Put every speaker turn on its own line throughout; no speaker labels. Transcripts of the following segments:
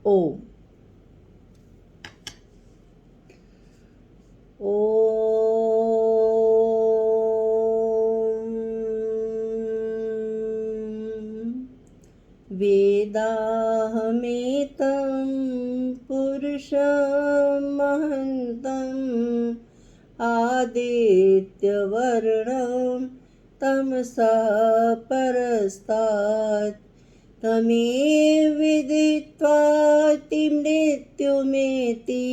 ओम। वेदाहमेतं पुरुषमहन्तम् आदित्यवर्णं तमसा परस्तात् तमेव विदित्वा मृत्युमेति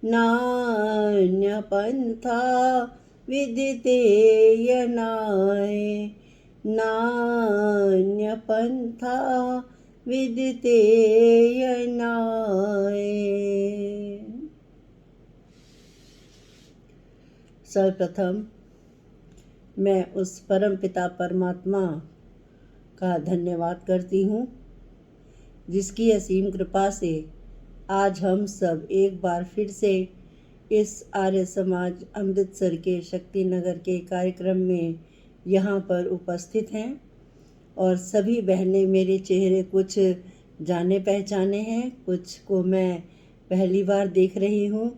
नान्यपन्था विदिते यनाय नान्यपन्था विदिते यनाय। सर्वप्रथम मैं उस परम पिता परमात्मा का धन्यवाद करती हूँ जिसकी असीम कृपा से आज हम सब एक बार फिर से इस आर्य समाज अमृतसर के शक्ति नगर के कार्यक्रम में यहाँ पर उपस्थित हैं और सभी बहनें मेरे चेहरे कुछ जाने पहचाने हैं, कुछ को मैं पहली बार देख रही हूँ।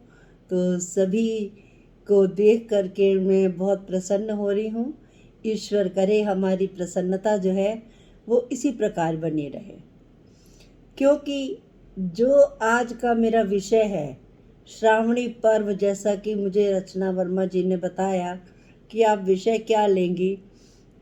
तो सभी को देख करके मैं बहुत प्रसन्न हो रही हूँ। ईश्वर करे हमारी प्रसन्नता जो है वो इसी प्रकार बनी रहे, क्योंकि जो आज का मेरा विषय है श्रावणी पर्व, जैसा कि मुझे रचना वर्मा जी ने बताया कि आप विषय क्या लेंगी,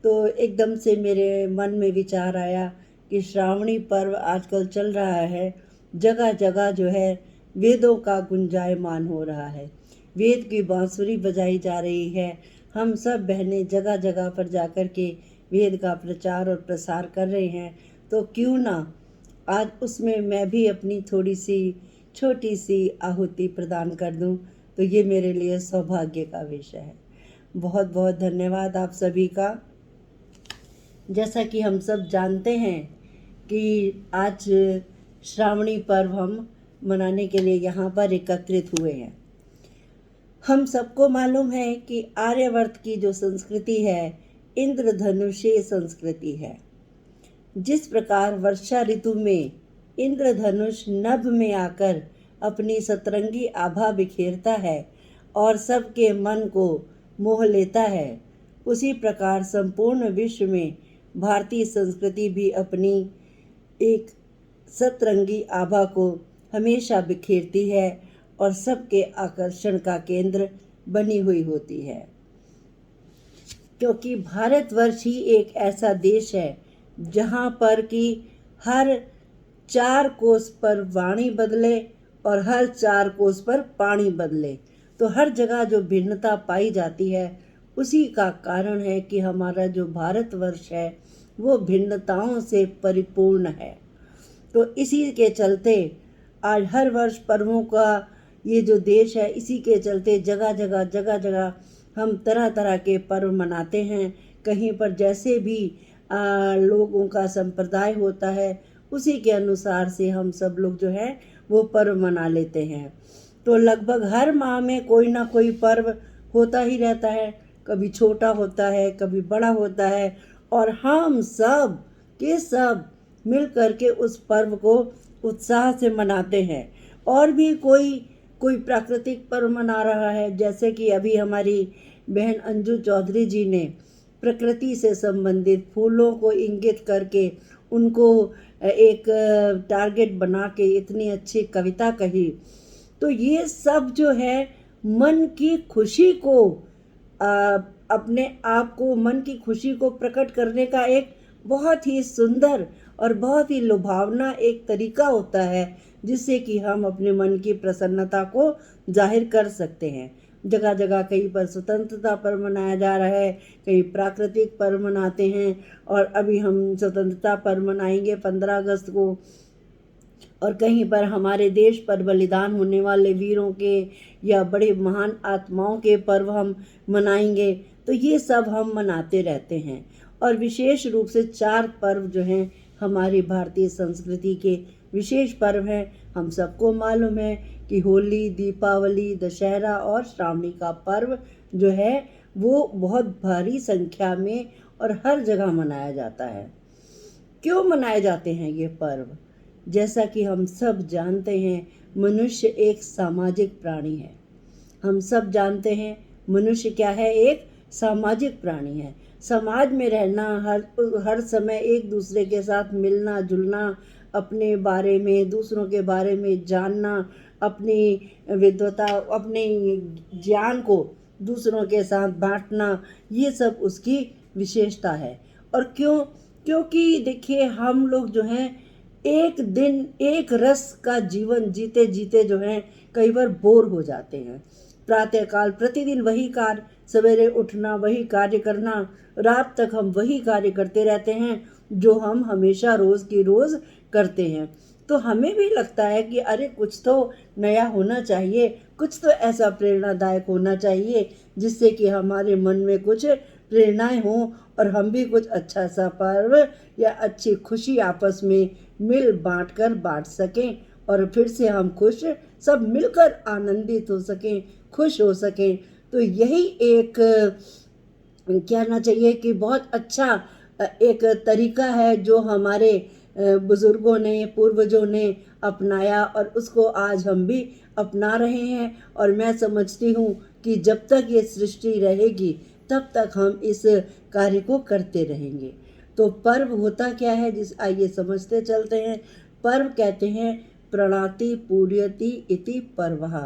तो एकदम से मेरे मन में विचार आया कि श्रावणी पर्व आजकल चल रहा है, जगह जगह जो है वेदों का गुंजायमान हो रहा है, वेद की बांसुरी बजाई जा रही है। हम सब बहनें जगह जगह पर जाकर के वेद का प्रचार और प्रसार कर रहे हैं, तो क्यों ना आज उसमें मैं भी अपनी थोड़ी सी छोटी सी आहुति प्रदान कर दूं। तो ये मेरे लिए सौभाग्य का विषय है। बहुत बहुत धन्यवाद आप सभी का। जैसा कि हम सब जानते हैं कि आज श्रावणी पर्व हम मनाने के लिए यहाँ पर एकत्रित हुए हैं। हम सबको मालूम है कि आर्यवर्त की जो संस्कृति है इंद्रधनुषीय संस्कृति है। जिस प्रकार वर्षा ऋतु में इंद्रधनुष नभ में आकर अपनी सतरंगी आभा बिखेरता है और सबके मन को मोह लेता है, उसी प्रकार संपूर्ण विश्व में भारतीय संस्कृति भी अपनी एक सतरंगी आभा को हमेशा बिखेरती है और सबके आकर्षण का केंद्र बनी हुई होती है। क्योंकि भारतवर्ष ही एक ऐसा देश है जहाँ पर कि हर 4 कोस पर वाणी बदले और हर 4 कोस पर पानी बदले, तो हर जगह जो भिन्नता पाई जाती है उसी का कारण है कि हमारा जो भारतवर्ष है वो भिन्नताओं से परिपूर्ण है। तो इसी के चलते आज हर वर्ष पर्वों का ये जो देश है, इसी के चलते जगह जगह हम तरह तरह के पर्व मनाते हैं। कहीं पर जैसे भी लोगों का संप्रदाय होता है उसी के अनुसार से हम सब लोग जो है वो पर्व मना लेते हैं। तो लगभग हर माह में कोई ना कोई पर्व होता ही रहता है, कभी छोटा होता है कभी बड़ा होता है, और हम सब के सब मिल करके उस पर्व को उत्साह से मनाते हैं। और भी कोई प्राकृतिक पर्व मना रहा है, जैसे कि अभी हमारी बहन अंजू चौधरी जी ने प्रकृति से संबंधित फूलों को इंगित करके उनको एक टारगेट बना के इतनी अच्छी कविता कही। तो ये सब जो है मन की खुशी को अपने आप को मन की खुशी को प्रकट करने का एक बहुत ही सुंदर और बहुत ही लुभावना एक तरीका होता है, जिससे कि हम अपने मन की प्रसन्नता को जाहिर कर सकते हैं। जगह जगह कहीं पर स्वतंत्रता पर्व मनाया जा रहा है, कहीं प्राकृतिक पर्व मनाते हैं, और अभी हम स्वतंत्रता पर्व मनाएंगे 15 अगस्त को, और कहीं पर हमारे देश पर बलिदान होने वाले वीरों के या बड़े महान आत्माओं के पर्व हम मनाएंगे। तो ये सब हम मनाते रहते हैं। और विशेष रूप से 4 पर्व जो हैं हमारी भारतीय संस्कृति के विशेष पर्व हैं। हम सबको मालूम है कि होली, दीपावली, दशहरा और श्रावणी का पर्व जो है वो बहुत भारी संख्या में और हर जगह मनाया जाता है। क्यों मनाए जाते हैं ये पर्व? जैसा कि हम सब जानते हैं, मनुष्य एक सामाजिक प्राणी है। हम सब जानते हैं मनुष्य क्या है, एक सामाजिक प्राणी है। समाज में रहना, हर समय एक दूसरे के साथ मिलना जुलना, अपने बारे में, दूसरों के बारे में जानना, अपनी विद्वता, अपने ज्ञान को दूसरों के साथ बांटना, ये सब उसकी विशेषता है। और क्योंकि देखिए, हम लोग जो हैं एक दिन एक रस का जीवन जीते जीते जो है कई बार बोर हो जाते हैं। प्रातःकाल प्रतिदिन वही कार्य, सवेरे उठना, वही कार्य करना, रात तक हम वही कार्य करते रहते हैं जो हम हमेशा रोज की रोज करते हैं। तो हमें भी लगता है कि अरे कुछ तो नया होना चाहिए, कुछ तो ऐसा प्रेरणादायक होना चाहिए जिससे कि हमारे मन में कुछ प्रेरणाएं हों और हम भी कुछ अच्छा सा पर्व या अच्छी खुशी आपस में मिल बांट कर बांट सकें, और फिर से हम खुश सब मिलकर आनंदित हो सकें, खुश हो सकें। तो यही एक कहना चाहिए कि बहुत अच्छा एक तरीका है जो हमारे बुजुर्गों ने, पूर्वजों ने अपनाया, और उसको आज हम भी अपना रहे हैं। और मैं समझती हूँ कि जब तक ये सृष्टि रहेगी तब तक हम इस कार्य को करते रहेंगे। तो पर्व होता क्या है, आइए समझते चलते हैं। पर्व कहते हैं प्रणाति पूर्यति इति पर्वः।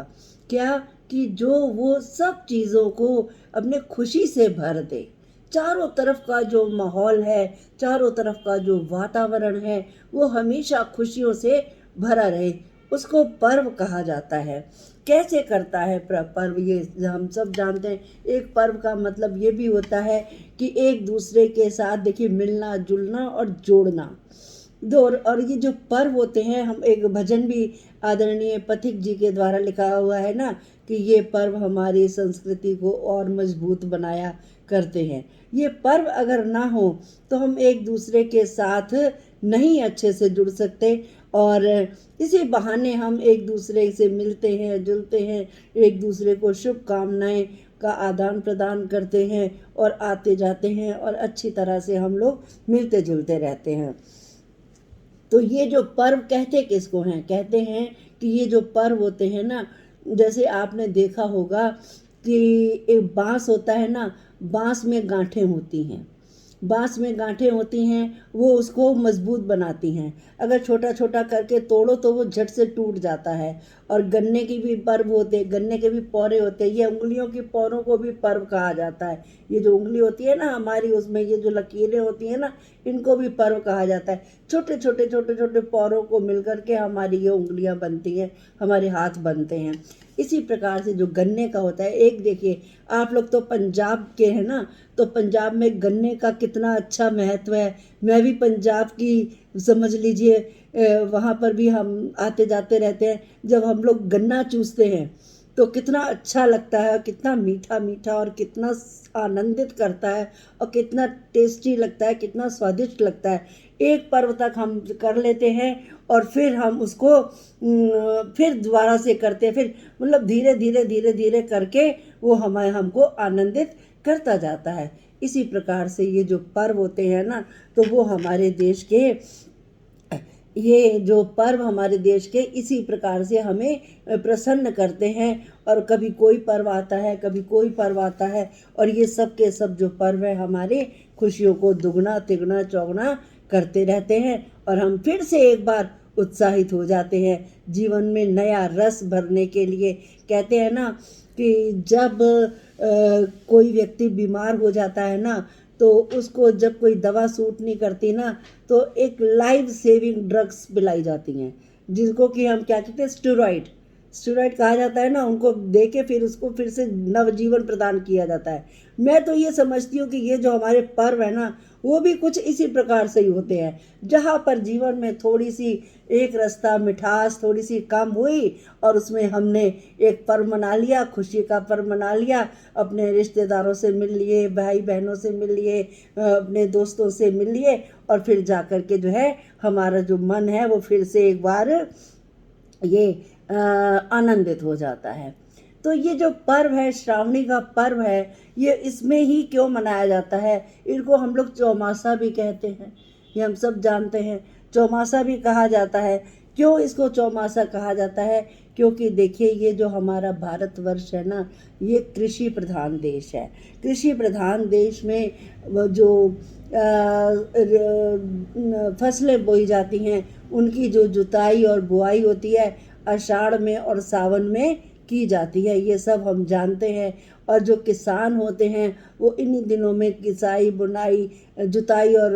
क्या कि जो वो सब चीज़ों को अपने खुशी से भर दे। चारों तरफ का जो माहौल है, चारों तरफ का जो वातावरण है, वो हमेशा खुशियों से भरा रहे, उसको पर्व कहा जाता है। कैसे करता है पर्व, ये हम सब जानते हैं। एक पर्व का मतलब ये भी होता है कि एक दूसरे के साथ देखिए मिलना जुलना और जोड़ना। और ये जो पर्व होते हैं, हम एक भजन भी आदरणीय पथिक जी के द्वारा लिखा हुआ है ना, कि ये पर्व हमारी संस्कृति को और मजबूत बनाया करते हैं। ये पर्व अगर ना हो तो हम एक दूसरे के साथ नहीं अच्छे से जुड़ सकते, और इसी बहाने हम एक दूसरे से मिलते हैं जुलते हैं, एक दूसरे को शुभकामनाएं का आदान प्रदान करते हैं और आते जाते हैं, और अच्छी तरह से हम लोग मिलते जुलते रहते हैं। तो ये जो पर्व कहते किसको हैं, कहते हैं कि ये जो पर्व होते हैं ना, जैसे आपने देखा होगा कि एक बांस होता है ना, बांस में गांठें होती हैं, बांस में गांठें होती हैं, वो उसको मजबूत बनाती हैं। अगर छोटा छोटा करके तोड़ो तो वो झट से टूट जाता है। और गन्ने की भी पर्व होते हैं, गन्ने के भी पौरे होते हैं। ये उंगलियों की पौरों को भी पर्व कहा जाता है। ये जो उंगली होती है ना हमारी, उसमें ये जो लकीरें होती हैं ना, इनको भी पर्व कहा जाता है। छोटे छोटे छोटे छोटे पौरों को मिलकर के हमारी ये उंगलियां बनती हैं, हमारे हाथ बनते हैं। इसी प्रकार से जो गन्ने का होता है, एक देखिए, आप लोग तो पंजाब के हैं ना, तो पंजाब में गन्ने का कितना अच्छा महत्व है। मैं भी पंजाब की, समझ लीजिए, वहाँ पर भी हम आते जाते रहते हैं। जब हम लोग गन्ना चूसते हैं तो कितना अच्छा लगता है, कितना मीठा मीठा, और कितना आनंदित करता है, और कितना टेस्टी लगता है, कितना स्वादिष्ट लगता है। एक पर्व तक हम कर लेते हैं और फिर हम उसको फिर दोबारा से करते हैं, फिर मतलब धीरे धीरे धीरे धीरे करके वो हमको आनंदित करता जाता है। इसी प्रकार से ये जो पर्व होते हैं ना, तो वो हमारे देश के, ये जो पर्व हमारे देश के इसी प्रकार से हमें प्रसन्न करते हैं। और कभी कोई पर्व आता है, कभी कोई पर्व आता है, और ये सब के सब जो पर्व है हमारे खुशियों को दुगना तिगुना चौगुना करते रहते हैं, और हम फिर से एक बार उत्साहित हो जाते हैं जीवन में नया रस भरने के लिए। कहते हैं ना कि जब कोई व्यक्ति बीमार हो जाता है ना, तो उसको जब कोई दवा सूट नहीं करती ना, तो एक लाइफ सेविंग ड्रग्स पिलाई जाती हैं, जिसको कि हम क्या कहते हैं, स्टेरॉइड कहा जाता है ना, उनको दे के फिर उसको फिर से नवजीवन प्रदान किया जाता है। मैं तो ये समझती हूँ कि ये जो हमारे पर्व है ना, वो भी कुछ इसी प्रकार से ही होते हैं, जहाँ पर जीवन में थोड़ी सी एक रास्ता मिठास थोड़ी सी कम हुई, और उसमें हमने एक पर्व मना लिया, खुशी का पर्व मना लिया, अपने रिश्तेदारों से मिल लिए, भाई बहनों से मिल लिए, अपने दोस्तों से मिल लिए, और फिर जा कर के जो है हमारा जो मन है वो फिर से एक बार ये आनंदित हो जाता है। तो ये जो पर्व है, श्रावणी का पर्व है, ये इसमें ही क्यों मनाया जाता है, इनको हम लोग चौमासा भी कहते हैं, ये हम सब जानते हैं। चौमासा भी कहा जाता है। क्यों इसको चौमासा कहा जाता है? क्योंकि देखिए, ये जो हमारा भारतवर्ष है ना, ये कृषि प्रधान देश है। कृषि प्रधान देश में जो फसलें बोई जाती हैं, उनकी जो जुताई और बुआई होती है आषाढ़ में और सावन में की जाती है, ये सब हम जानते हैं। और जो किसान होते हैं वो इन्हीं दिनों में किसाई, बुनाई, जुताई और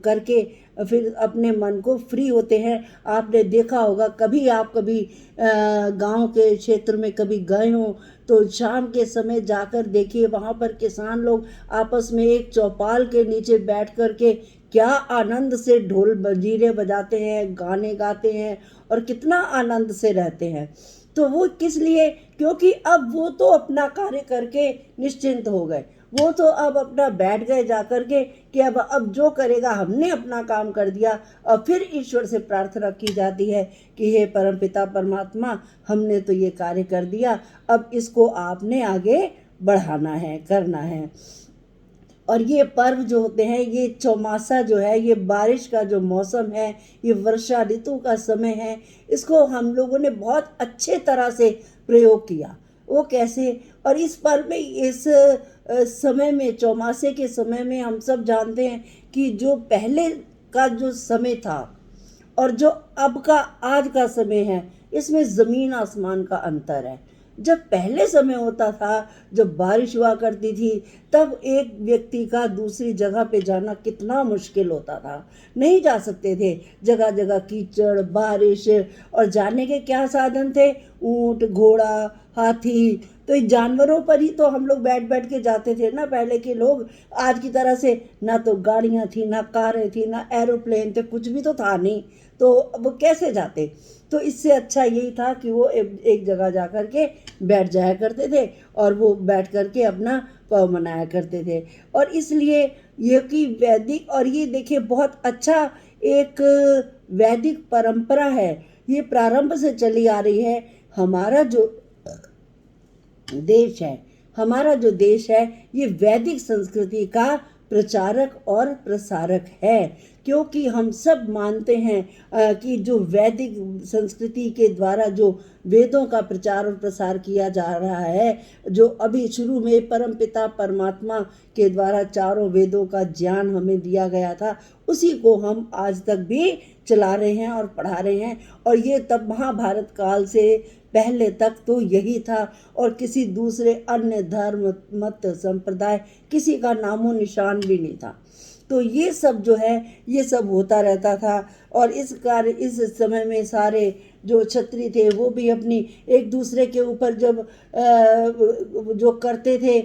करके फिर अपने मन को फ्री होते हैं। आपने देखा होगा, आप कभी गांव के क्षेत्र में कभी गए हो तो शाम के समय जाकर देखिए, वहाँ पर किसान लोग आपस में एक चौपाल के नीचे बैठ कर के क्या आनंद से ढोल मंजीरे बजाते हैं, गाने गाते हैं और कितना आनंद से रहते हैं। तो वो किस लिए? क्योंकि अब वो तो अपना कार्य करके निश्चिंत हो गए। वो तो अब अपना बैठ गए जाकर के कि अब जो करेगा, हमने अपना काम कर दिया। और फिर ईश्वर से प्रार्थना की जाती है कि हे परमपिता परमात्मा, हमने तो ये कार्य कर दिया, अब इसको आपने आगे बढ़ाना है, करना है। और ये पर्व जो होते हैं, ये चौमासा जो है, ये बारिश का जो मौसम है, ये वर्षा ऋतु का समय है, इसको हम लोगों ने बहुत अच्छे तरह से प्रयोग किया। वो कैसे? और इस पर्व में, इस समय में, चौमासे के समय में हम सब जानते हैं कि जो पहले का जो समय था और जो अब का आज का समय है, इसमें ज़मीन आसमान का अंतर है। जब पहले समय होता था, जब बारिश हुआ करती थी, तब एक व्यक्ति का दूसरी जगह पे जाना कितना मुश्किल होता था, नहीं जा सकते थे। जगह जगह कीचड़, बारिश, और जाने के क्या साधन थे? ऊंट, घोड़ा, हाथी। तो इन जानवरों पर ही तो हम लोग बैठ बैठ के जाते थे ना पहले के लोग। आज की तरह से ना तो गाड़ियां थी, ना कारें थी, ना एरोप्लेन थे, कुछ भी तो था नहीं। तो वो कैसे जाते? तो इससे अच्छा यही था कि वो एक जगह जा कर के बैठ जाया करते थे और वो बैठ कर के अपना पर्व मनाया करते थे। और इसलिए ये कि वैदिक, और ये देखिए बहुत अच्छा एक वैदिक परंपरा है, ये प्रारंभ से चली आ रही है। हमारा जो देश है, हमारा जो देश है, ये वैदिक संस्कृति का प्रचारक और प्रसारक है। क्योंकि हम सब मानते हैं कि जो वैदिक संस्कृति के द्वारा जो वेदों का प्रचार और प्रसार किया जा रहा है, जो अभी शुरू में परमपिता परमात्मा के द्वारा चारों वेदों का ज्ञान हमें दिया गया था, उसी को हम आज तक भी चला रहे हैं और पढ़ा रहे हैं। और ये तब महाभारत काल से पहले तक तो यही था, और किसी दूसरे अन्य धर्म, मत, संप्रदाय, किसी का नामो निशान भी नहीं था। तो ये सब जो है, ये सब होता रहता था। और इस समय में सारे जो क्षत्रिय थे वो भी अपनी एक दूसरे के ऊपर जब जो करते थे,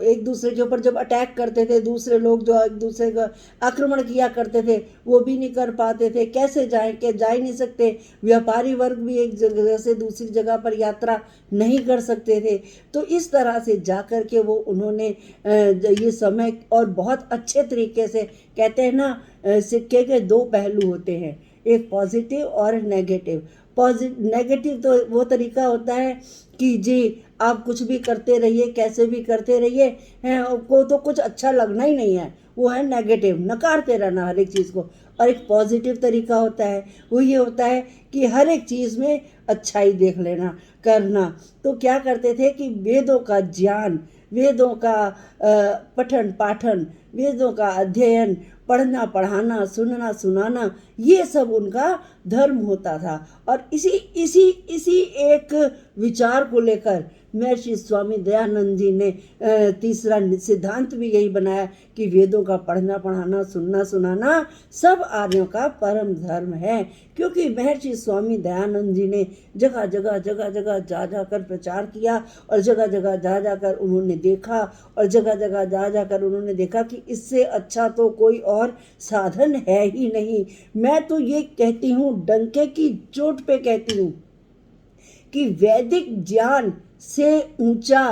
एक दूसरे के ऊपर जब अटैक करते थे, दूसरे लोग जो एक दूसरे का आक्रमण किया करते थे, वो भी नहीं कर पाते थे। कैसे जाएं? के जा ही नहीं सकते। व्यापारी वर्ग भी एक जगह से दूसरी जगह पर यात्रा नहीं कर सकते थे। तो इस तरह से जा कर के वो उन्होंने ये समय, और बहुत अच्छे तरीके से कहते हैं ना, सिक्के के दो पहलू होते हैं, एक पॉजिटिव और नेगेटिव। नेगेटिव तो वो तरीका होता है कि जी आप कुछ भी करते रहिए, कैसे भी करते रहिए, हैं, आपको तो कुछ अच्छा लगना ही नहीं है, वो है नेगेटिव, नकारते रहना हर एक चीज़ को। और एक पॉजिटिव तरीका होता है, वो ये होता है कि हर एक चीज़ में अच्छाई देख लेना, करना। तो क्या करते थे कि वेदों का ज्ञान, वेदों का पठन पाठन, वेदों का अध्ययन, पढ़ना पढ़ाना, सुनना सुनाना, ये सब उनका धर्म होता था। और इसी इसी इसी एक विचार को लेकर महर्षि स्वामी दयानंद जी ने तीसरा सिद्धांत भी यही बनाया कि वेदों का पढ़ना पढ़ाना, सुनना सुनाना सब आर्यों का परम धर्म है। क्योंकि महर्षि स्वामी दयानंद जी ने जगह जगह जगह जगह जा जाकर प्रचार किया, और जगह जगह जा जाकर उन्होंने देखा, और जगह जगह जा जाकर उन्होंने देखा कि इससे अच्छा तो कोई और साधन है ही नहीं। मैं तो ये कहती हूँ, डंके की चोट पे कहती हूँ कि वैदिक ज्ञान से ऊंचा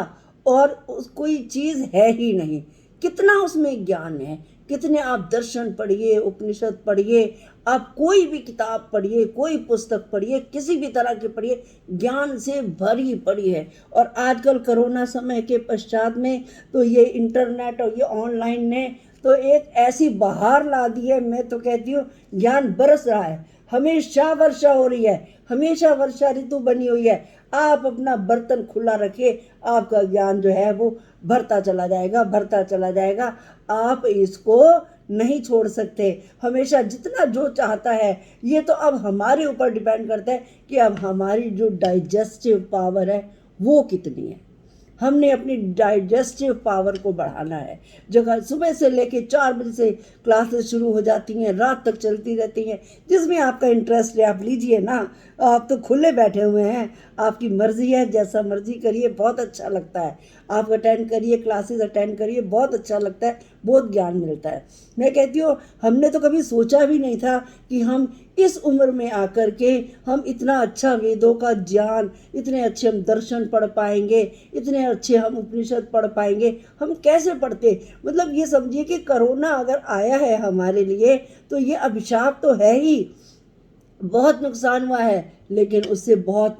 और कोई चीज़ है ही नहीं। कितना उसमें ज्ञान है, कितने आप दर्शन पढ़िए, उपनिषद पढ़िए, आप कोई भी किताब पढ़िए, कोई पुस्तक पढ़िए, किसी भी तरह की पढ़िए, ज्ञान से भरी पड़ी है। और आजकल कोरोना समय के पश्चात में तो ये इंटरनेट और ये ऑनलाइन ने तो एक ऐसी बहार ला दी है, मैं तो कहती हूँ ज्ञान बरस रहा है, हमेशा वर्षा हो रही है, हमेशा वर्षा ऋतु बनी हुई है। आप अपना बर्तन खुला रखिए, आपका ज्ञान जो है वो भरता चला जाएगा, भरता चला जाएगा। आप इसको नहीं छोड़ सकते, हमेशा जितना जो चाहता है। ये तो अब हमारे ऊपर डिपेंड करता है कि अब हमारी जो डाइजेस्टिव पावर है वो कितनी है। हमने अपनी डाइजेस्टिव पावर को बढ़ाना है। जगह सुबह से लेके 4 बजे से क्लासेस शुरू हो जाती हैं, रात तक चलती रहती हैं। जिसमें आपका इंटरेस्ट है आप लीजिए ना, आप तो खुले बैठे हुए हैं, आपकी मर्जी है, जैसा मर्जी करिए, बहुत अच्छा लगता है। आप अटेंड करिए, क्लासेस अटेंड करिए, बहुत अच्छा लगता है, बहुत ज्ञान मिलता है। मैं कहती हूँ हमने तो कभी सोचा भी नहीं था कि हम इस उम्र में आकर के हम इतना अच्छा वेदों का ज्ञान, इतने अच्छे हम दर्शन पढ़ पाएंगे, इतने अच्छे हम उपनिषद पढ़ पाएंगे। हम कैसे पढ़ते, मतलब ये समझिए कि कोरोना अगर आया है हमारे लिए तो ये अभिशाप तो है ही, बहुत नुकसान हुआ है, लेकिन उससे बहुत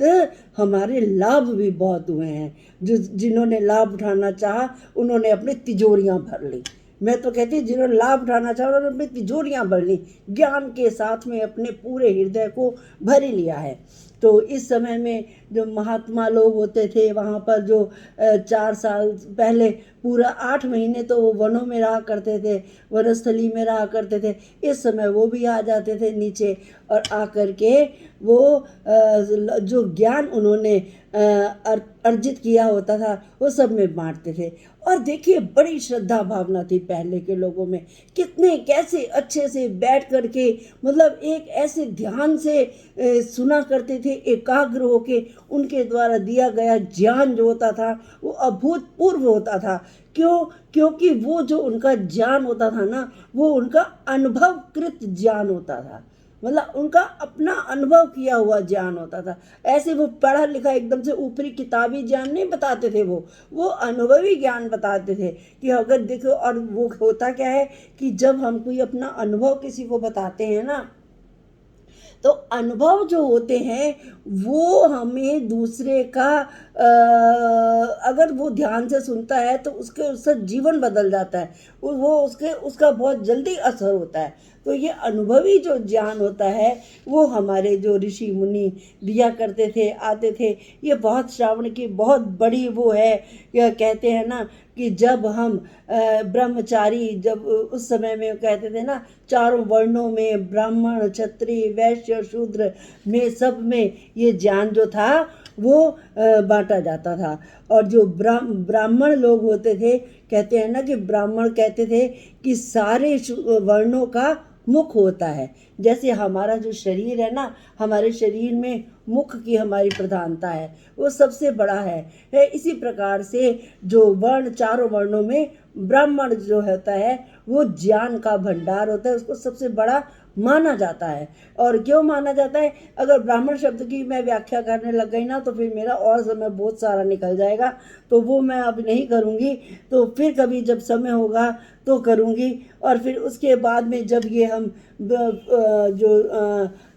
हमारे लाभ भी बहुत हुए हैं। जिन्होंने लाभ उठाना चाहा उन्होंने अपनी तिजोरियां भर ली। मैं तो कहती हूँ जिन्होंने लाभ उठाना चाहा उन्होंने अपनी तिजोरियां भर ली, ज्ञान के साथ में अपने पूरे हृदय को भर ही लिया है। तो इस समय में जो महात्मा लोग होते थे वहाँ पर जो 4 साल पहले पूरा 8 महीने तो वो वनों में रहा करते थे, वनस्थली में रहा करते थे। इस समय वो भी आ जाते थे नीचे और आकर के वो जो ज्ञान उन्होंने अर्जित किया होता था वो सब में बांटते थे। और देखिए बड़ी श्रद्धा भावना थी पहले के लोगों में, कितने कैसे अच्छे से बैठ करके, मतलब एक ऐसे ध्यान से सुना करते थे, एकाग्र होके उनके द्वारा दिया गया ज्ञान जो होता था वो अभूतपूर्व होता था। क्यों? क्योंकि वो जो उनका ज्ञान होता था ना, वो उनका अनुभवकृत ज्ञान होता था, मतलब उनका अपना अनुभव किया हुआ ज्ञान होता था। ऐसे वो पढ़ा लिखा एकदम से ऊपरी किताबी ज्ञान नहीं बताते थे, वो अनुभवी ज्ञान बताते थे कि अगर देखो। और वो होता क्या है कि जब हम कोई अपना अनुभव किसी को बताते हैं ना, तो अनुभव जो होते हैं वो हमें दूसरे का अगर वो ध्यान से सुनता है तो उसका जीवन बदल जाता है, वो उसका बहुत जल्दी असर होता है। तो ये अनुभवी जो ज्ञान होता है वो हमारे जो ऋषि मुनि दिया करते थे, आते थे। ये बहुत श्रावण की बहुत बड़ी वो है, यह कहते हैं ना कि जब हम ब्रह्मचारी, जब उस समय में कहते थे ना, चारों वर्णों में ब्राह्मण क्षत्रिय वैश्य शूद्र में सब में ये ज्ञान जो था वो बांटा जाता था। और जो ब्राह्मण लोग होते थे, कहते हैं ना कि ब्राह्मण कहते थे कि सारे वर्णों का मुख होता है। जैसे हमारा जो शरीर है ना, हमारे शरीर में मुख की हमारी प्रधानता है, वो सबसे बड़ा है। इसी प्रकार से जो वर्ण, चारों वर्णों में ब्राह्मण जो होता है वो ज्ञान का भंडार होता है, उसको सबसे बड़ा माना जाता है। और क्यों माना जाता है? अगर ब्राह्मण शब्द की मैं व्याख्या करने लग गई ना तो फिर मेरा और समय बहुत सारा निकल जाएगा, तो वो मैं अब नहीं करूँगी, तो फिर कभी जब समय होगा तो करूँगी। और फिर उसके बाद में जब ये हम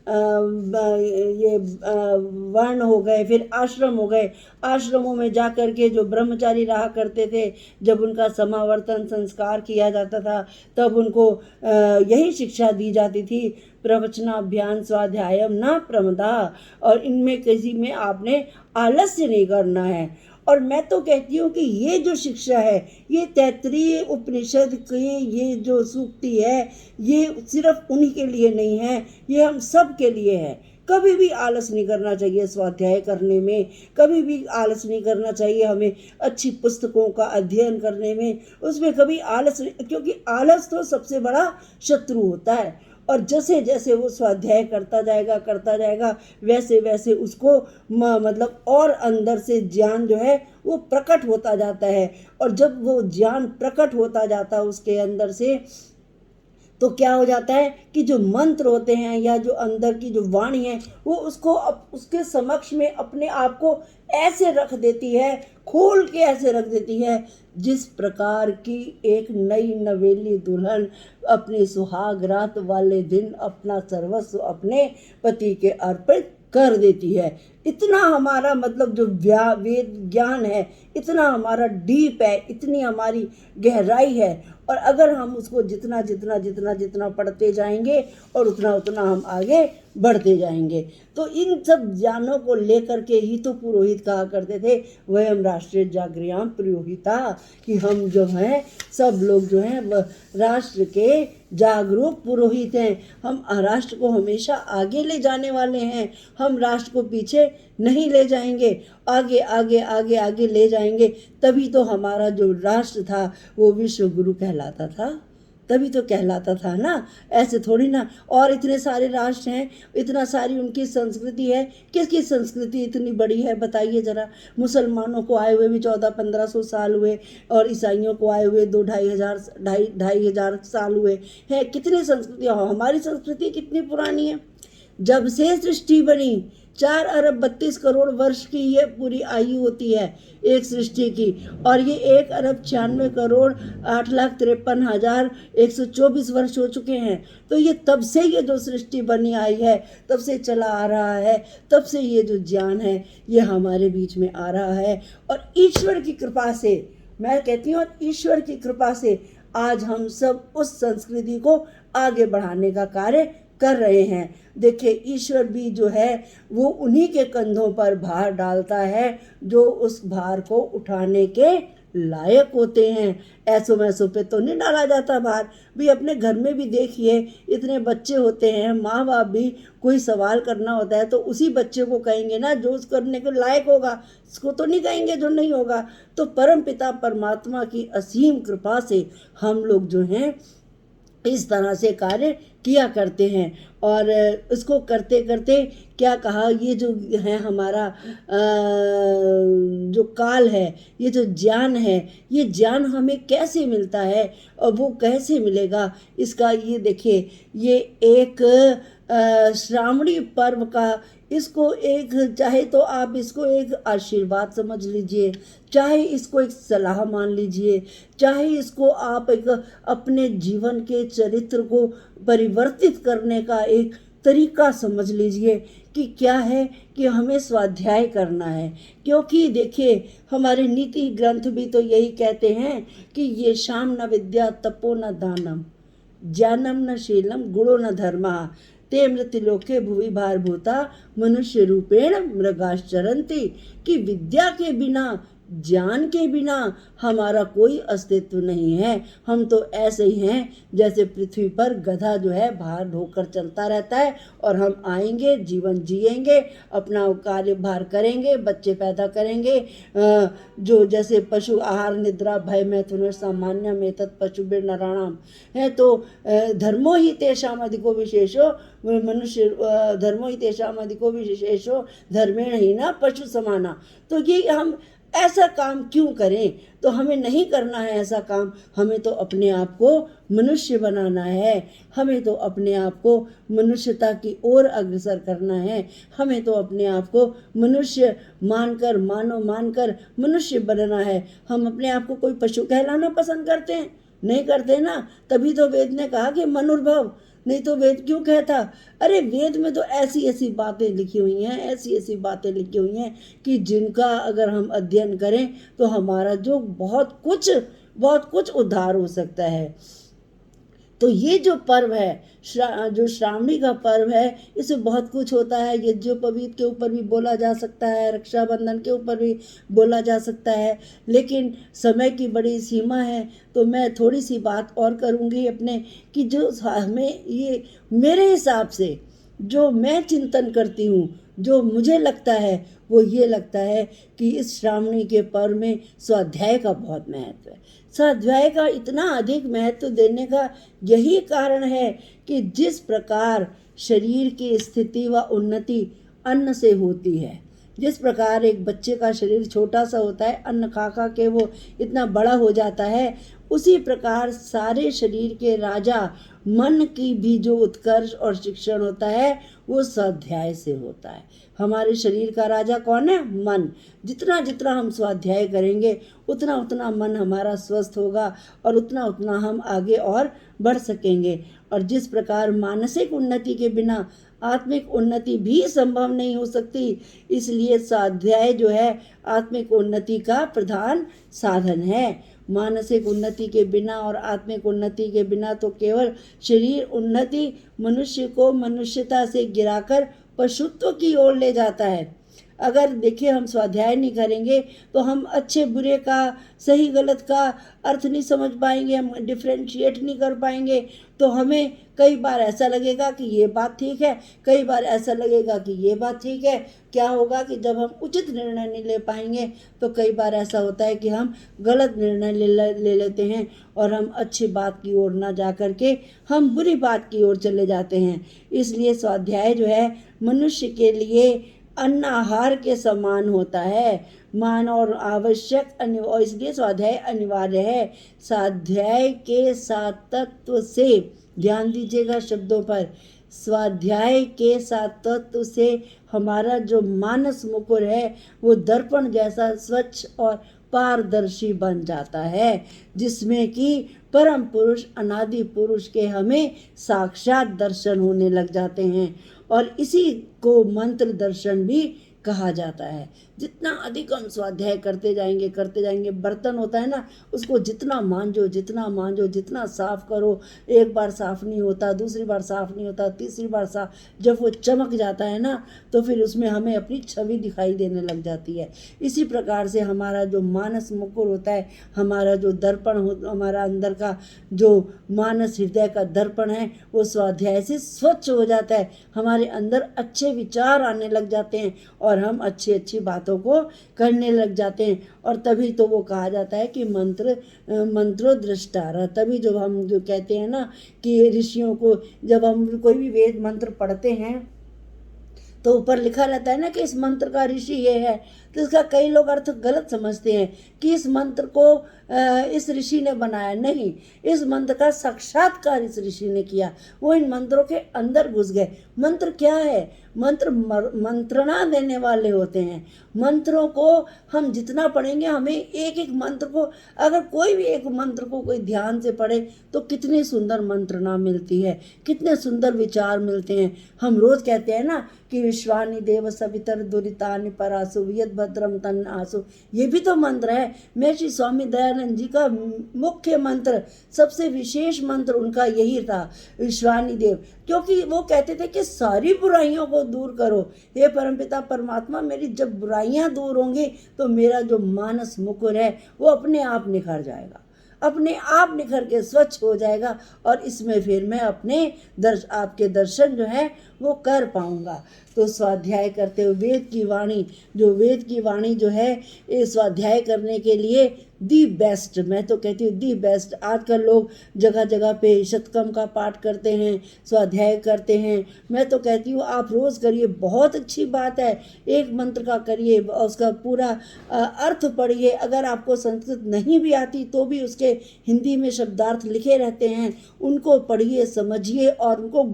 ये वर्ण हो गए, फिर आश्रम हो गए, आश्रमों में जा कर के जो ब्रह्मचारी रहा करते थे, जब उनका समावर्तन संस्कार किया जाता था तब उनको यही शिक्षा दी जाती थी, प्रवचनाभ्यान स्वाध्यायम न प्रमदा, और इनमें किसी में आपने आलस्य नहीं करना है। और मैं तो कहती हूँ कि ये जो शिक्षा है, ये तैत्तिरीय उपनिषद की ये जो सूक्ति है, ये सिर्फ उन्हीं के लिए नहीं है, ये हम सब के लिए है। कभी भी आलस नहीं करना चाहिए स्वाध्याय करने में, कभी भी आलस नहीं करना चाहिए हमें अच्छी पुस्तकों का अध्ययन करने में, उसमें कभी आलस नहीं, क्योंकि आलस तो सबसे बड़ा शत्रु होता है। और जैसे जैसे वो स्वाध्याय करता जाएगा वैसे वैसे उसको मतलब और अंदर से ज्ञान जो है वो प्रकट होता जाता है। और जब वो ज्ञान प्रकट होता जाता है उसके अंदर से, तो क्या हो जाता है कि जो मंत्र होते हैं या जो अंदर की जो वाणी है वो उसको उसके समक्ष में अपने आप को ऐसे रख देती है, खोल के ऐसे रख देती है, जिस प्रकार की एक नई नवेली दुल्हन अपने सुहाग रात वाले दिन अपना सर्वस्व अपने पति के अर्पित कर देती है। इतना हमारा मतलब जो वेद ज्ञान है, इतना हमारा डीप है, इतनी हमारी गहराई है। और अगर हम उसको जितना जितना जितना जितना पढ़ते जाएंगे और उतना उतना हम आगे बढ़ते जाएंगे। तो इन सब ज्ञानों को लेकर के ही तो पुरोहित कहा करते थे, वयम राष्ट्रीय जागृयाम पुरोहिता, कि हम जो हैं सब लोग जो हैं वह राष्ट्र के जागरूक पुरोहित हैं। हम राष्ट्र को हमेशा आगे ले जाने वाले हैं। हम राष्ट्र को पीछे नहीं ले जाएंगे, आगे आगे आगे आगे ले जाएंगे। तभी तो हमारा जो राष्ट्र था वो विश्व गुरु कहलाता था, तभी तो कहलाता था ना, ऐसे थोड़ी ना। और इतने सारे राष्ट्र हैं, इतना सारी उनकी संस्कृति है। किसकी संस्कृति इतनी बड़ी है बताइए ज़रा। मुसलमानों को आए हुए भी 1400-1500 साल हुए, और ईसाइयों को आए हुए 2-2,500 साल हुए हैं। कितनी संस्कृति, हमारी संस्कृति कितनी पुरानी है। जब से सृष्टि बनी 4 अरब 32 करोड़ वर्ष की ये पूरी आयु होती है एक सृष्टि की, और ये 1 अरब 96 करोड़ 8,53,124 वर्ष हो चुके हैं। तो ये तब से ये जो सृष्टि बनी आई है, तब से चला आ रहा है, तब से ये जो ज्ञान है ये हमारे बीच में आ रहा है। और ईश्वर की कृपा से, मैं कहती हूँ ईश्वर की कृपा से आज हम सब उस संस्कृति को आगे बढ़ाने का कार्य कर रहे हैं। देखिए ईश्वर भी जो है वो उन्हीं के कंधों पर भार डालता है जो उस भार को उठाने के लायक होते हैं। ऐसो वैसों पे तो नहीं डाला जाता भार। भी अपने घर में भी देखिए, इतने बच्चे होते हैं, माँ बाप भी कोई सवाल करना होता है तो उसी बच्चे को कहेंगे ना जो उस करने के लायक होगा, इसको तो नहीं कहेंगे जो नहीं होगा। तो परम पिता परमात्मा की असीम कृपा से हम लोग जो हैं इस तरह से कार्य किया करते हैं। और इसको करते करते क्या कहा, ये जो है हमारा जो काल है, ये जो ज्ञान है, ये ज्ञान हमें कैसे मिलता है और वो कैसे मिलेगा, इसका ये देखिए, ये एक श्रावणी पर्व का, इसको एक, चाहे तो आप इसको एक आशीर्वाद समझ लीजिए, चाहे इसको एक सलाह मान लीजिए, चाहे इसको आप एक अपने जीवन के चरित्र को परिवर्तित करने का एक तरीका समझ लीजिए कि क्या है कि हमें स्वाध्याय करना है। क्योंकि देखिए हमारे नीति ग्रंथ भी तो यही कहते हैं कि ये शाम न विद्या तपो न दानम, ज्ञानम न शीलम गुणो न धर्मा, ते मृत्युलोके भुवि भारभूता मनुष्य रूपेण मृगाश्चरन्ति, कि विद्या के बिना, ज्ञान के बिना हमारा कोई अस्तित्व नहीं है। हम तो ऐसे ही हैं जैसे पृथ्वी पर गधा जो है भार ढोकर चलता रहता है, और हम आएंगे, जीवन जिएंगे, अपना कार्य भार करेंगे, बच्चे पैदा करेंगे। जो जैसे पशु आहार निद्रा भय मैथुन सामान्य में तत् पशुभिर नराणाम है, तो धर्मो ही तेषाम अधिको विशेषो मनुष्य, धर्मो ही तेषाम अधिको विशेषो धर्मेण ही ना पशु समाना। तो ये हम ऐसा काम क्यों करें, तो हमें नहीं करना है ऐसा काम। हमें तो अपने आप को मनुष्य बनाना है, हमें तो अपने आप को मनुष्यता की ओर अग्रसर करना है, हमें तो अपने आप को मनुष्य मानकर, मानव मानकर मनुष्य बनना है। हम अपने आप को कोई पशु कहलाना पसंद करते हैं? नहीं करते ना। तभी तो वेद ने कहा कि मनुर्भव, नहीं तो वेद क्यों कहता। अरे वेद में तो ऐसी ऐसी बातें लिखी हुई हैं, ऐसी ऐसी बातें लिखी हुई हैं कि जिनका अगर हम अध्ययन करें तो हमारा जो बहुत कुछ उद्धार हो सकता है। तो ये जो पर्व है, जो श्रावणी का पर्व है, इसमें बहुत कुछ होता है। यज्ञोपवीत के ऊपर भी बोला जा सकता है, रक्षाबंधन के ऊपर भी बोला जा सकता है, लेकिन समय की बड़ी सीमा है तो मैं थोड़ी सी बात और करूँगी अपने, कि जो हमें ये मेरे हिसाब से जो मैं चिंतन करती हूँ, जो मुझे लगता है, वो ये लगता है कि इस श्रावणी के पर्व में स्वाध्याय का बहुत महत्व है। स्वाध्याय का इतना अधिक महत्व देने का यही कारण है कि जिस प्रकार शरीर की स्थिति व उन्नति अन्न से होती है, जिस प्रकार एक बच्चे का शरीर छोटा सा होता है, अन्न खा खा के वो इतना बड़ा हो जाता है, उसी प्रकार सारे शरीर के राजा मन की भी जो उत्कर्ष और शिक्षण होता है वो स्वाध्याय से होता है। हमारे शरीर का राजा कौन है? मन। जितना जितना हम स्वाध्याय करेंगे उतना उतना मन हमारा स्वस्थ होगा और उतना उतना हम आगे और बढ़ सकेंगे। और जिस प्रकार मानसिक उन्नति के बिना आत्मिक उन्नति भी संभव नहीं हो सकती। इसलिए स्वाध्याय जो है आत्मिक उन्नति का प्रधान साधन है। मानसिक उन्नति के बिना और आत्मिक उन्नति के बिना तो केवल शरीर उन्नति मनुष्य को मनुष्यता से गिराकर पशुत्व की ओर ले जाता है। अगर देखिए हम स्वाध्याय नहीं करेंगे तो हम अच्छे बुरे का, सही गलत का अर्थ नहीं समझ पाएंगे, हम डिफ्रेंशिएट नहीं कर पाएंगे। तो हमें कई बार ऐसा लगेगा कि ये बात ठीक है, कई बार ऐसा लगेगा कि ये बात ठीक है। क्या होगा कि जब हम उचित निर्णय नहीं ले पाएंगे तो कई बार ऐसा होता है कि हम गलत निर्णय ले लेते हैं और हम अच्छी बात की ओर ना जा कर के हम बुरी बात की ओर चले जाते हैं। इसलिए स्वाध्याय जो है मनुष्य के लिए अन्न आहार के समान होता है, मान और आवश्यक और इसलिए स्वाध्याय अनिवार्य है। स्वाध्याय के साथ तत्व से, ध्यान दीजिएगा शब्दों पर, स्वाध्याय के साथ तत्व से हमारा जो मानस मुकुर है वो दर्पण जैसा स्वच्छ और पारदर्शी बन जाता है, जिसमें कि परम पुरुष अनादि पुरुष के हमें साक्षात दर्शन होने लग जाते हैं। और इसी को मंत्र दर्शन भी कहा जाता है। जितना अधिक हम स्वाध्याय करते जाएंगे, बर्तन होता है ना, उसको जितना मांजो जितना साफ करो, एक बार साफ नहीं होता, दूसरी बार साफ नहीं होता, तीसरी बार साफ, जब वो चमक जाता है ना तो फिर उसमें हमें अपनी छवि दिखाई देने लग जाती है। इसी प्रकार से हमारा जो मानस मुकुर होता है, हमारा जो दर्पण हो, हमारा अंदर का जो मानस हृदय का दर्पण है वो स्वाध्याय से स्वच्छ हो जाता है। हमारे अंदर अच्छे विचार आने लग जाते हैं और हम अच्छी अच्छी बातों को करने लग जाते हैं। और तभी तो वो कहा जाता है कि मंत्रो दृष्टार। तभी जो हम जो कहते हैं ना कि ऋषियों को, जब हम कोई भी वेद मंत्र पढ़ते हैं तो ऊपर लिखा रहता है ना कि इस मंत्र का ऋषि ये है, तो इसका कई लोग अर्थ गलत समझते हैं कि इस मंत्र को इस ऋषि ने बनाया। नहीं, इस मंत्र का साक्षात्कार इस ऋषि ने किया, वो इन मंत्रों के अंदर घुस गए। मंत्र क्या है? मंत्र मंत्रणा देने वाले होते हैं। मंत्रों को हम जितना पढ़ेंगे, हमें एक एक मंत्र को, अगर कोई भी एक मंत्र को कोई ध्यान से पढ़े तो कितनी सुंदर मंत्रणा मिलती है, कितने सुंदर विचार मिलते हैं। हम रोज कहते हैं ना कि विश्वानि देव सवितर दुरितानि परासु वियद भद्रम तन आसु, ये भी तो मंत्र है। महर्षि स्वामी दयानंद जी का मुख्य मंत्र, सबसे विशेष मंत्र उनका यही था, विश्वानि देव, क्योंकि वो कहते थे कि सारी बुराइयों को दूर करो। हे परमपिता परमात्मा, मेरी जब बुराइयां दूर होंगी तो मेरा जो मानस मुकुर है वो अपने आप निखर जाएगा, अपने आप निखर के स्वच्छ हो जाएगा और इसमें फिर मैं अपने आपके दर्शन जो है वो कर पाऊंगा। तो स्वाध्याय करते हुए वेद की वाणी जो है, ये स्वाध्याय करने के लिए दी बेस्ट, मैं तो कहती हूँ दी बेस्ट। आजकल लोग जगह जगह पे शतकम का पाठ करते हैं, स्वाध्याय करते हैं। मैं तो कहती हूँ आप रोज़ करिए, बहुत अच्छी बात है। एक मंत्र का करिए, उसका पूरा अर्थ पढ़िए। अगर आपको संस्कृत नहीं भी आती तो भी उसके हिंदी में शब्दार्थ लिखे रहते हैं, उनको पढ़िए, समझिए और उनको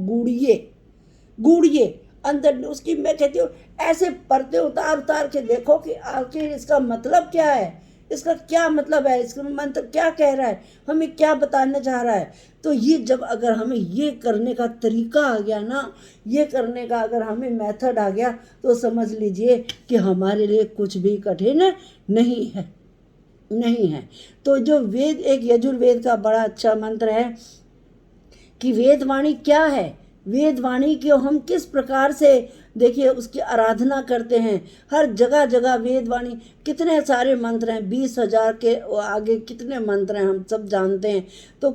गूढ़िए अंदर उसकी। मैं कहती हूँ ऐसे पर्दे उतार के देखो कि आखिर इसका मतलब क्या है, इसका क्या मतलब है, इसका मंत्र क्या कह रहा है, हमें क्या बताना चाह रहा है। तो ये जब अगर हमें ये करने का तरीका आ गया ना, ये करने का अगर हमें मेथड आ गया तो समझ लीजिए कि हमारे लिए कुछ भी कठिन नहीं है। तो जो वेद, एक यजुर्वेद का बड़ा अच्छा मंत्र है कि वेदवाणी क्या है, वेदवाणी को हम किस प्रकार से देखिए उसकी आराधना करते हैं। हर जगह जगह वेदवाणी, कितने सारे मंत्र हैं, 20,000 के आगे कितने मंत्र हैं, हम सब जानते हैं। तो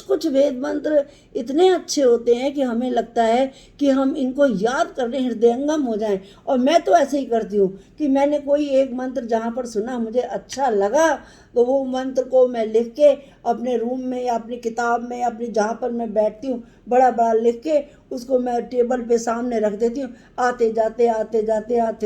कुछ वेद मंत्र इतने अच्छे होते हैं कि हमें लगता है कि हम इनको याद करने हृदयंगम हो जाएं। और मैं तो ऐसे ही करती हूँ कि मैंने कोई एक मंत्र जहाँ पर सुना, मुझे अच्छा लगा, तो वो मंत्र को मैं लिख के अपने रूम में या अपनी किताब में, अपनी जहाँ पर मैं बैठती हूँ, बड़ा लिख के उसको मैं टेबल पे सामने रख देती हूँ। आते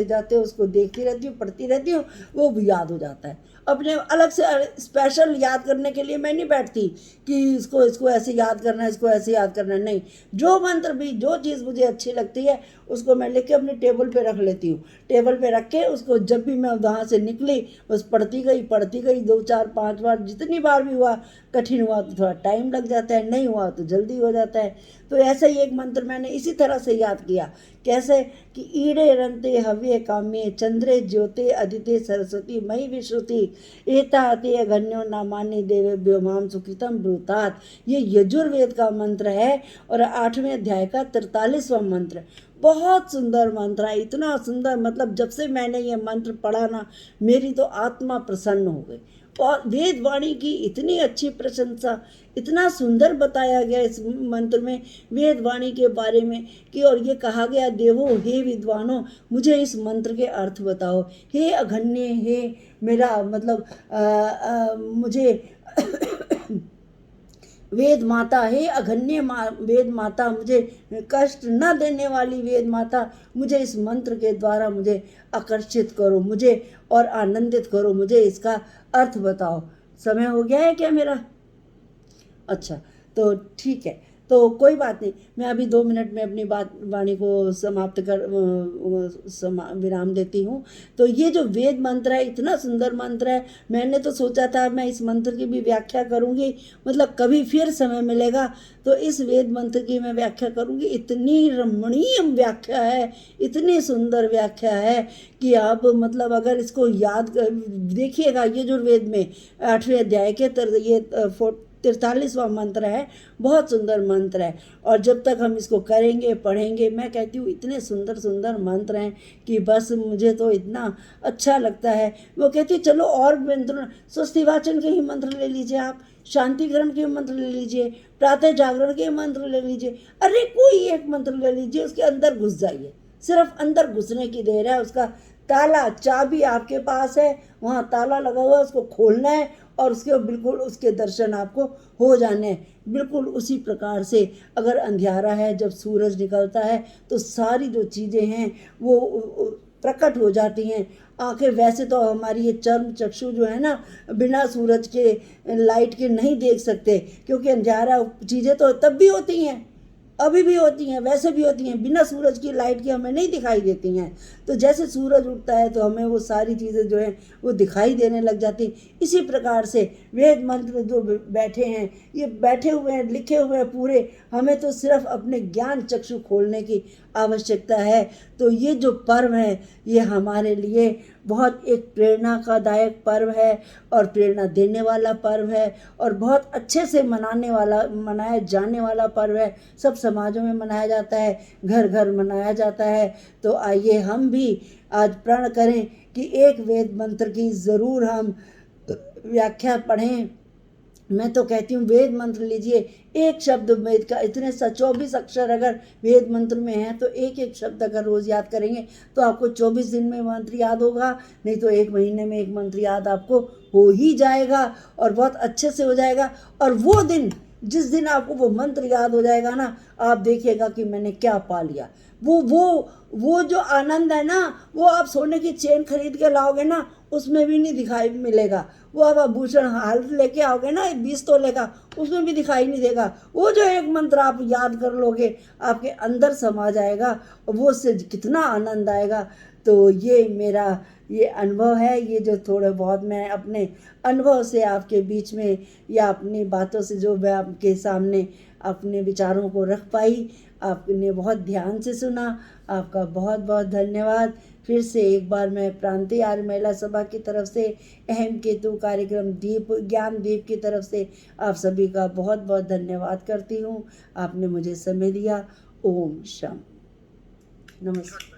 जाते उसको देखती रहती हूँ, पढ़ती रहती हूँ, वो भी याद हो जाता है। अपने अलग से स्पेशल याद करने के लिए मैं नहीं बैठती कि इसको इसको ऐसे याद करना है, इसको ऐसे याद करना है, नहीं। जो मंत्र भी, जो चीज़ मुझे अच्छी लगती है उसको मैं लिख के अपने टेबल पे रख लेती हूँ। टेबल पे रख के उसको जब भी मैं वहाँ से निकली बस पढ़ती गई 2 4 5 बार, जितनी बार भी हुआ। कठिन हुआ तो थोड़ा टाइम लग जाता है, नहीं हुआ तो जल्दी हो जाता है। तो ऐसा ही एक मंत्र मैंने इसी तरह से याद किया। कैसे कि ईड़े रंते हव्य काम्ये चंद्रे ज्योते अदिते सरस्वती मयि विश्रुति एता अति अगण्यो नामानि देवे व्योमाम सुकृतम ब्रूतात। ये यजुर्वेद का मंत्र है और 8वें अध्याय का 43वां मंत्र। बहुत सुंदर मंत्र है, इतना सुंदर, मतलब जब से मैंने ये मंत्र पढ़ा ना मेरी तो आत्मा प्रसन्न हो गई। और वेद वाणी की इतनी अच्छी प्रशंसा, इतना सुंदर बताया गया इस मंत्र में वेद वाणी के बारे में कि, और ये कहा गया देवो हे विद्वानों मुझे इस मंत्र के अर्थ बताओ, हे अघन्य, हे मेरा मतलब मुझे वेद माता, हे अघन्य वेद माता, मुझे कष्ट न देने वाली वेद माता, मुझे इस मंत्र के द्वारा मुझे आकर्षित करो, मुझे और आनंदित करो, मुझे इसका अर्थ बताओ। समय हो गया है क्या मेरा? अच्छा, तो ठीक है, तो कोई बात नहीं, मैं अभी 2 मिनट में अपनी वाणी को समाप्त कर विराम देती हूँ। तो ये जो वेद मंत्र है इतना सुंदर मंत्र है। मैंने तो सोचा था मैं इस मंत्र की भी व्याख्या करूँगी, मतलब कभी फिर समय मिलेगा तो इस वेद मंत्र की मैं व्याख्या करूँगी। इतनी रमणीय व्याख्या है, इतनी सुंदर व्याख्या है कि आप मतलब अगर इसको याद देखिएगा, यजुर्वेद में 8वें अध्याय के ये 43वां मंत्र है, बहुत सुंदर मंत्र है। और जब तक हम इसको करेंगे पढ़ेंगे, मैं कहती हूँ इतने सुंदर सुंदर मंत्र हैं कि बस मुझे तो इतना अच्छा लगता है। वो कहती चलो और मंत्र, स्वस्ति वाचन के ही मंत्र ले लीजिए, आप शांति ग्रहण के मंत्र ले लीजिए, प्रातः जागरण के मंत्र ले लीजिए, अरे कोई एक मंत्र ले लीजिए, उसके अंदर घुस जाइए। सिर्फ अंदर घुसने की देर है, उसका ताला चाबी आपके पास है, वहाँ ताला लगा हुआ है, उसको खोलना है और उसके बिल्कुल उसके दर्शन आपको हो जाने हैं। बिल्कुल उसी प्रकार से अगर अंधियारा है, जब सूरज निकलता है तो सारी जो चीज़ें हैं वो प्रकट हो जाती हैं। आंखें वैसे तो हमारी ये चर्म चक्षु जो है ना बिना सूरज के लाइट के नहीं देख सकते, क्योंकि अंधियारा चीज़ें तो तब भी होती हैं, अभी भी होती हैं, वैसे भी होती हैं, बिना सूरज की लाइट के हमें नहीं दिखाई देती हैं। तो जैसे सूरज उगता है तो हमें वो सारी चीज़ें जो हैं वो दिखाई देने लग जाती। इसी प्रकार से वेद मंत्र जो बैठे हैं, ये बैठे हुए हैं, लिखे हुए हैं पूरे, हमें तो सिर्फ अपने ज्ञान चक्षु खोलने की आवश्यकता है। तो ये जो पर्व है ये हमारे लिए बहुत एक प्रेरणा का दायक पर्व है और प्रेरणा देने वाला पर्व है और बहुत अच्छे से मनाया जाने वाला पर्व है। सब समाजों में मनाया जाता है, घर घर मनाया जाता है। तो आइए हम भी आज प्रण करें कि एक वेद मंत्र की ज़रूर हम व्याख्या पढ़ें। मैं तो कहती हूँ वेद मंत्र लीजिए, एक शब्द वेद का, इतने 24 अक्षर अगर वेद मंत्र में है तो एक एक शब्द अगर रोज़ याद करेंगे तो आपको 24 दिन में मंत्र याद होगा, नहीं तो 1 महीने में एक मंत्र याद आपको हो ही जाएगा और बहुत अच्छे से हो जाएगा। और वो दिन, जिस दिन आपको वो मंत्र याद हो जाएगा ना, आप देखिएगा कि मैंने क्या पा लिया। वो जो आनंद है ना, वो आप सोने की चेन खरीद के लाओगे ना उसमें भी नहीं दिखाई मिलेगा। वो आप आभूषण हाल लेके आओगे ना 20 तोले का, उसमें भी दिखाई नहीं देगा। वो जो एक मंत्र आप याद कर लोगे आपके अंदर समा जाएगा, वो उससे कितना आनंद आएगा। तो ये मेरा ये अनुभव है, ये जो थोड़े बहुत मैं अपने अनुभव से आपके बीच में या अपनी बातों से जो मैं आपके सामने अपने विचारों को रख पाई। आपने बहुत ध्यान से सुना, आपका बहुत बहुत धन्यवाद। फिर से एक बार मैं प्रांतीय आर्य महिला सभा की तरफ से, अहम केतु कार्यक्रम दीप ज्ञान दीप की तरफ से आप सभी का बहुत बहुत धन्यवाद करती हूँ। आपने मुझे समय दिया। ओम शांति। नमस्कार।